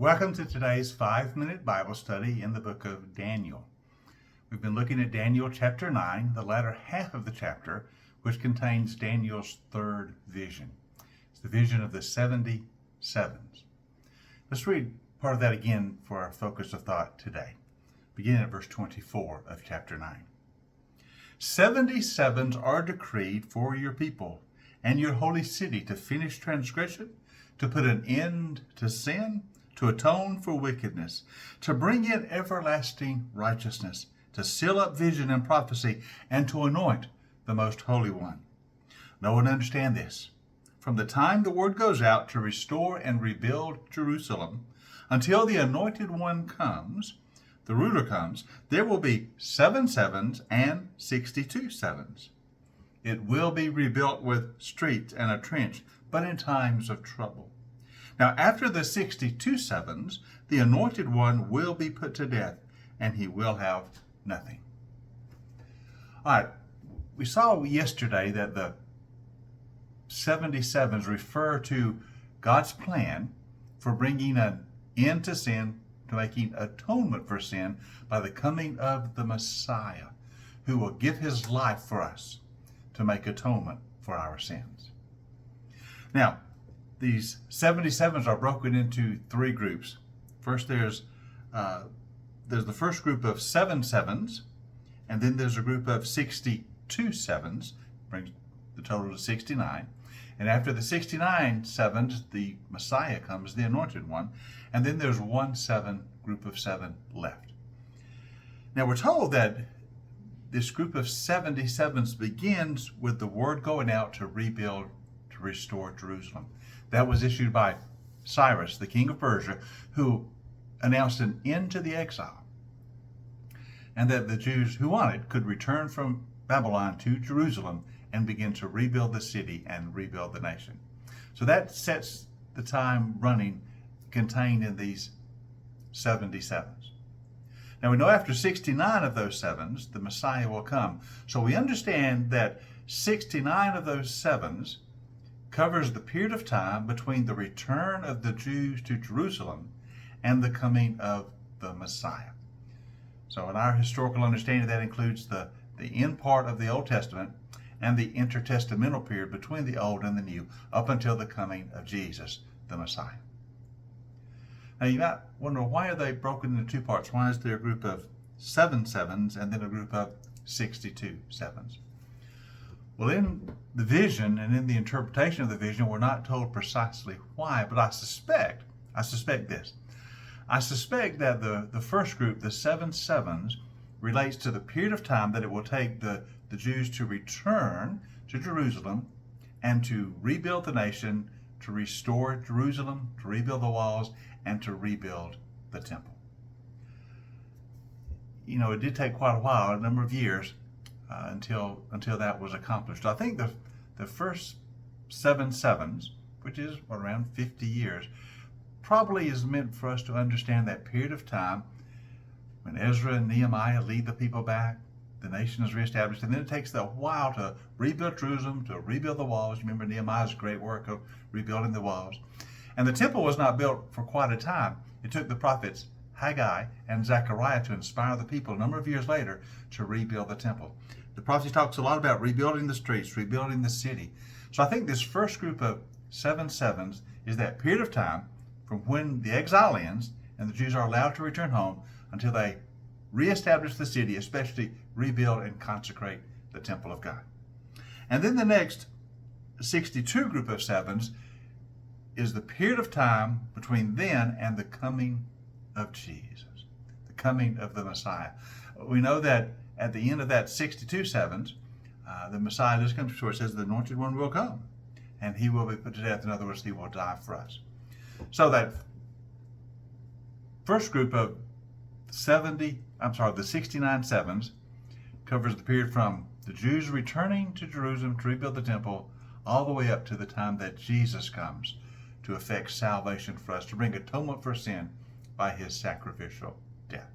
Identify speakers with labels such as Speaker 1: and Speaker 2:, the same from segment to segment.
Speaker 1: Welcome to today's 5-minute Bible study in the book of Daniel. We've been looking at Daniel chapter 9, the latter half of the chapter, which contains Daniel's third vision. It's the vision of the 70 sevens. Let's read part of that again for our focus of thought today, beginning at verse 24 of chapter 9. 70 sevens are decreed for your people and your holy city to finish transgression, to put an end to sin, to atone for wickedness, to bring in everlasting righteousness, to seal up vision and prophecy, and to anoint the most holy one. Know and understand this. From the time the word goes out to restore and rebuild Jerusalem, until the anointed one comes, the ruler comes, there will be 7 sevens and 62 sevens. It will be rebuilt with streets and a trench, but in times of trouble. Now, after the 62 sevens, the anointed one will be put to death, and he will have nothing. All right, we saw yesterday that the 70 sevens refer to God's plan for bringing an end to sin, to making atonement for sin by the coming of the Messiah, who will give his life for us to make atonement for our sins. Now, these 77s are broken into 3 groups. First, there's the first group of 7 sevens, and then there's a group of 62 sevens, brings the total to 69. And after the 69 sevens, the Messiah comes, the anointed one, and then there's 1 group of 7 left. Now, we're told that this group of 77s begins with the word going out to rebuild, to restore Jerusalem. That was issued by Cyrus, the king of Persia, who announced an end to the exile, and that the Jews who wanted could return from Babylon to Jerusalem and begin to rebuild the city and rebuild the nation. So that sets the time running contained in these 77s. Now we know after 69 of those sevens, the Messiah will come. So we understand that 69 of those sevens covers the period of time between the return of the Jews to Jerusalem and the coming of the Messiah. So in our historical understanding, that includes the end part of the Old Testament and the intertestamental period between the Old and the New, up until the coming of Jesus, the Messiah. Now you might wonder, why are they broken into 2 parts? Why is there a group of 7 sevens and then a group of 62 sevens? Well, in the vision and in the interpretation of the vision, we're not told precisely why, but I suspect this. I suspect that the first group, the 7 sevens, relates to the period of time that it will take the Jews to return to Jerusalem and to rebuild the nation, to restore Jerusalem, to rebuild the walls, and to rebuild the temple. You know, it did take quite a while, a number of years, until that was accomplished. I think the first 7 sevens, which is around 50 years, probably is meant for us to understand that period of time when Ezra and Nehemiah lead the people back, the nation is reestablished, and then it takes a while to rebuild Jerusalem, to rebuild the walls. You remember Nehemiah's great work of rebuilding the walls. And the temple was not built for quite a time. It took the prophets Haggai and Zechariah to inspire the people a number of years later to rebuild the temple. The prophecy talks a lot about rebuilding the streets, rebuilding the city. So I think this first group of 7 sevens is that period of time from when the exile ends and the Jews are allowed to return home until they reestablish the city, especially rebuild and consecrate the temple of God. And then the next 62 group of sevens is the period of time between then and the coming of Jesus, the coming of the Messiah. We know that at the end of that 62 sevens, the Messiah does come to, it says the anointed one will come and he will be put to death. In other words, he will die for us. So that first group of the 69 sevens covers the period from the Jews returning to Jerusalem to rebuild the temple all the way up to the time that Jesus comes to effect salvation for us, to bring atonement for sin by his sacrificial death.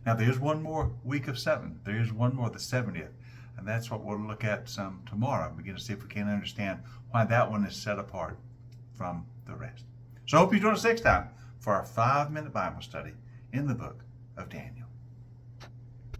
Speaker 1: Now there's one more week of 7. There is one more, the 70th. And that's what we'll look at some tomorrow. Begin to see if we can understand why that one is set apart from the rest. So I hope you join us next time for our 5-minute Bible study in the book of Daniel.